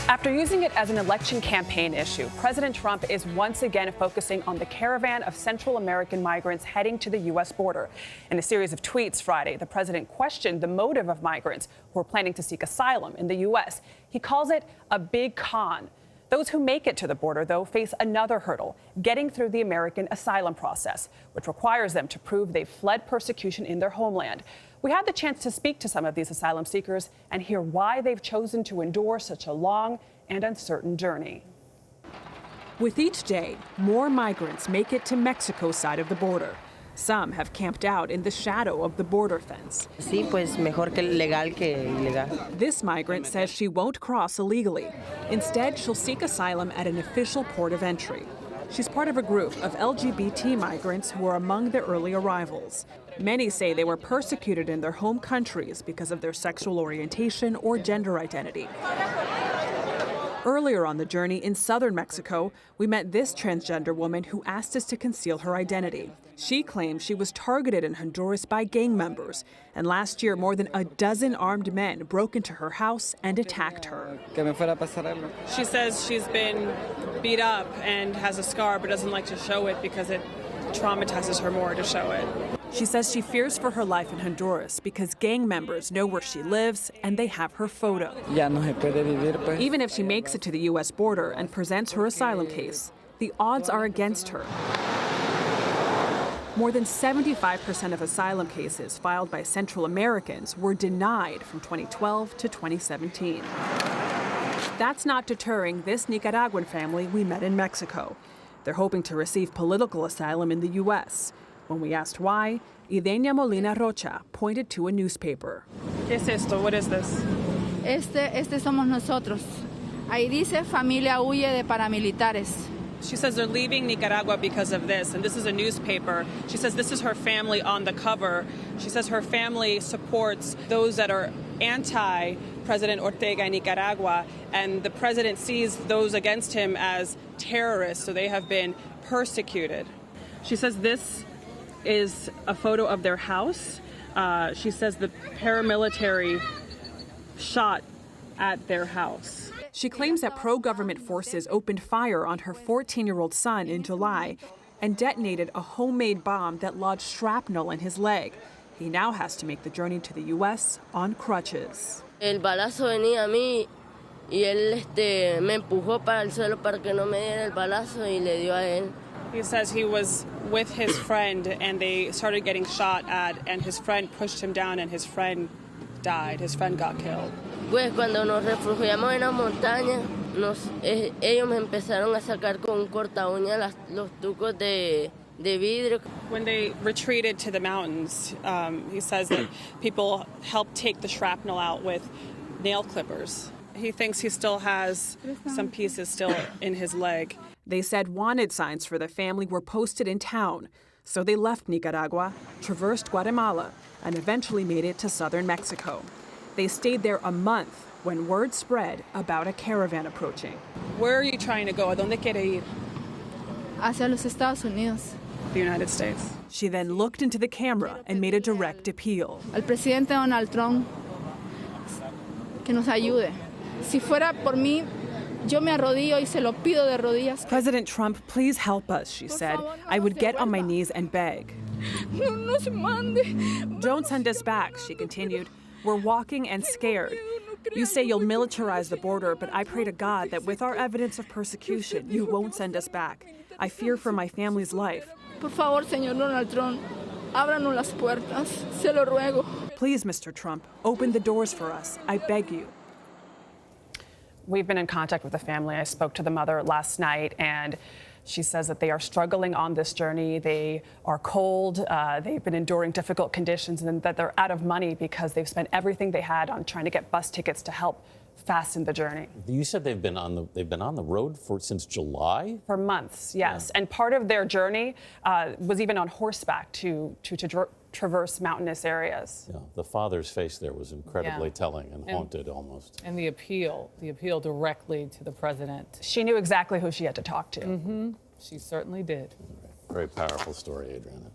After using it as an election campaign issue, President Trump is once again focusing on the caravan of Central American migrants heading to the U.S. border. In a series of tweets Friday, the president questioned the motive of migrants who are planning to seek asylum in the U.S. He calls it a big con. Those who make it to the border, though, face another hurdle, getting through the American asylum process, which requires them to prove they've fled persecution in their homeland. We had the chance to speak to some of these asylum seekers and hear why they've chosen to endure such a long and uncertain journey. With each day, more migrants make it to Mexico's side of the border. Some have camped out in the shadow of the border fence. Sí, pues mejor que legal que ilegal. This migrant says she won't cross illegally. Instead, she'll seek asylum at an official port of entry. She's part of a group of LGBT migrants who are among the early arrivals. Many say they were persecuted in their home countries because of their sexual orientation or gender identity. Earlier on the journey in southern Mexico, we met this transgender woman who asked us to conceal her identity. She claims she was targeted in Honduras by gang members, and last year more than a dozen armed men broke into her house and attacked her. She says she's been beat up and has a scar but doesn't like to show it because it traumatizes her more to show it. She says she fears for her life in Honduras because gang members know where she lives and they have her photo. Even if she makes it to the U.S. border and presents her asylum case, the odds are against her. More than 75% of asylum cases filed by Central Americans were denied from 2012 to 2017. That's not deterring this Nicaraguan family we met in Mexico. They're hoping to receive political asylum in the U.S. When we asked why, Adriana Molina Rocha pointed to a newspaper. ¿Qué es esto? What is this? Este somos nosotros. Ahí dice familia huye de paramilitares. She says they're leaving Nicaragua because of this, and this is a newspaper. She says this is her family on the cover. She says her family supports those that are anti-President Ortega in Nicaragua, and the president sees those against him as terrorists, so they have been persecuted. She says this is a photo of their house. She says the paramilitary shot at their house. She claims that pro-government forces opened fire on her 14-year-old son in July and detonated a homemade bomb that lodged shrapnel in his leg. He now has to make the journey to the U.S. on crutches. El balazo venía a mí y él me empujó para el suelo para que no me diera el balazo y le dio a él. He says he was with his friend and they started getting shot at, and his friend pushed him down and his friend died. His friend got killed. Pues cuando nos refugiamos en la montaña, ellos me empezaron a sacar con un corta uña los tucos de vidrio. When they retreated to the mountains, he says that people helped take the shrapnel out with nail clippers. He thinks he still has some pieces still in his leg. They said wanted signs for the family were posted in town, so they left Nicaragua, traversed Guatemala, and eventually made it to southern Mexico. They stayed there a month when word spread about a caravan approaching. Where are you trying to go? ¿A dónde quiere ir? Hacia los Estados Unidos. The United States. She then looked into the camera and made a direct appeal. Al presidente Donald Trump, que nos ayude. Si fuera por mí, yo me arrodillo y se lo pido de rodillas. President Trump, please help us, she said. I would get on my knees and beg. No se mande. Don't send us back, she continued. We're walking and scared. You say you'll militarize the border, but I pray to God that with our evidence of persecution, you won't send us back. I fear for my family's life. Por favor, señor Donald Trump, ábranos las puertas. Se lo ruego. Please, Mr. Trump, open the doors for us. I beg you. We've been in contact with the family. I spoke to the mother last night, and she says that they are struggling on this journey. They are cold. They've been enduring difficult conditions, and that they're out of money because they've spent everything they had on trying to get bus tickets to help fasten the journey. You said they've been on the road since July? For months, yes. Yeah. And part of their journey was even on horseback to traverse mountainous areas. Yeah, the father's face there was incredibly telling and haunted almost. And the appeal directly to the president. She knew exactly who she had to talk to. Mm-hmm. She certainly did. Very powerful story, Adriana.